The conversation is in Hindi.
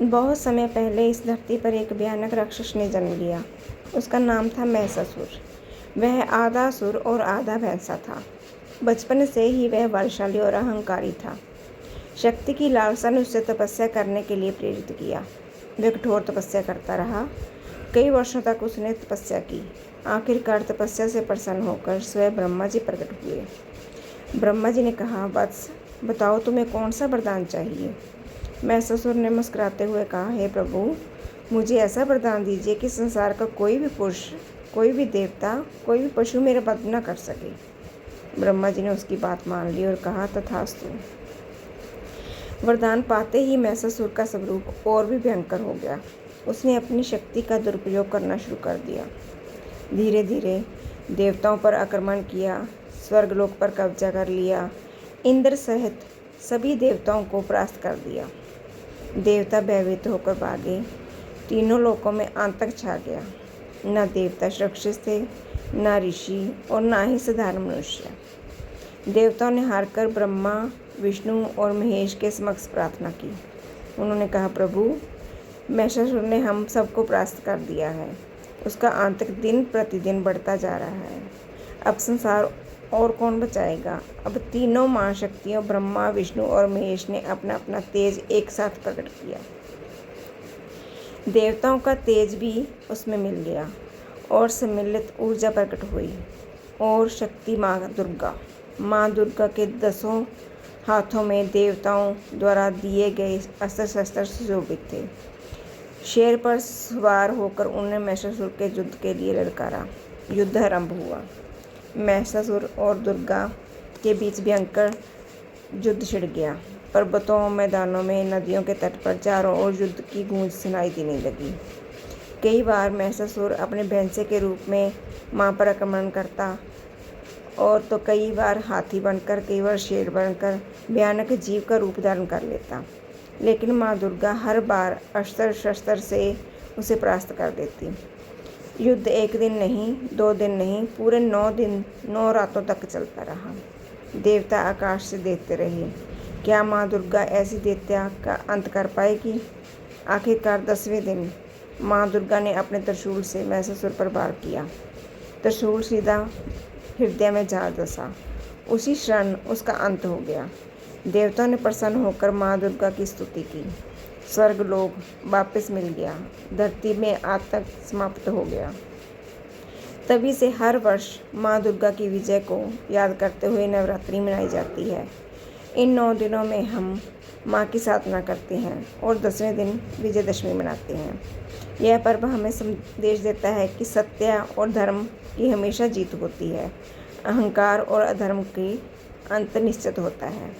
बहुत समय पहले इस धरती पर एक भयानक राक्षस ने जन्म लिया। उसका नाम था महिषासुर। वह आधा असुर और आधा भैंसा था। बचपन से ही वह बलशाली और अहंकारी था। शक्ति की लालसा ने उसे तपस्या करने के लिए प्रेरित किया। वह कठोर तपस्या करता रहा। कई वर्षों तक उसने तपस्या की। आखिरकार तपस्या से प्रसन्न होकर स्वयं ब्रह्मा जी प्रकट हुए। ब्रह्मा जी ने कहा, वत्स, बताओ तुम्हें कौन सा वरदान चाहिए। महिषासुर ने मुस्कुराते हुए कहा, हे प्रभु, मुझे ऐसा वरदान दीजिए कि संसार का कोई भी पुरुष, कोई भी देवता, कोई भी पशु मेरा वध न कर सके। ब्रह्मा जी ने उसकी बात मान ली और कहा, तथास्तु। वरदान पाते ही महिषासुर का स्वरूप और भी भयंकर हो गया। उसने अपनी शक्ति का दुरुपयोग करना शुरू कर दिया। धीरे धीरे देवताओं पर आक्रमण किया, स्वर्गलोक पर कब्जा कर लिया, इंद्र सहित सभी देवताओं को परास्त कर दिया। देवता भयभीत होकर भागे। तीनों लोकों में आतंक छा गया। न देवता सुरक्षित थे, न ऋषि और न ही साधारण मनुष्य। देवताओं ने हारकर ब्रह्मा, विष्णु और महेश के समक्ष प्रार्थना की। उन्होंने कहा, प्रभु, महिषासुर ने हम सबको परास्त कर दिया है। उसका आतंक दिन प्रतिदिन बढ़ता जा रहा है। अब संसार और कौन बचाएगा। अब तीनों महाशक्तियों ब्रह्मा, विष्णु और महेश ने अपना अपना तेज एक साथ प्रकट किया। देवताओं का तेज भी उसमें मिल गया और सम्मिलित ऊर्जा प्रकट हुई। और शक्ति माँ दुर्गा के 10 हाथों में देवताओं द्वारा दिए गए अस्त्र शस्त्र सुशोभित थे। शेर पर सवार होकर उन्होंने महिषासुर के युद्ध के लिए ललकारा। युद्ध आरंभ हुआ। महिषासुर और दुर्गा के बीच भयंकर युद्ध छिड़ गया। पर्वतों, मैदानों में, नदियों के तट पर चारों ओर युद्ध की गूंज सुनाई देने लगी। कई बार महिषासुर अपने भैंसे के रूप में मां पर आक्रमण करता और तो कई बार हाथी बनकर, कई बार शेर बनकर भयानक जीव का रूप धारण कर लेता। लेकिन माँ दुर्गा हर बार अस्त्र शस्त्र से उसे परास्त कर देती। युद्ध एक दिन नहीं, 2 दिन नहीं, पूरे 9 दिन 9 रातों तक चलता रहा। देवता आकाश से देखते रहे, क्या माँ दुर्गा ऐसी दैत्य का अंत कर पाएगी। आखिरकार 10वें दिन माँ दुर्गा ने अपने त्रिशूल से महिषासुर पर वार किया। त्रिशूल सीधा हृदय में जा धंसा। उसी क्षण उसका अंत हो गया। देवताओं ने प्रसन्न होकर माँ दुर्गा की स्तुति की। स्वर्गलोक वापस मिल गया। धरती में आतंक समाप्त हो गया। तभी से हर वर्ष माँ दुर्गा की विजय को याद करते हुए नवरात्रि मनाई जाती है। इन 9 दिनों में हम माँ की साधना करते हैं और 10वें दिन विजयदशमी मनाते हैं। यह पर्व हमें संदेश देता है कि सत्य और धर्म की हमेशा जीत होती है। अहंकार और अधर्म की अंत निश्चित होता है।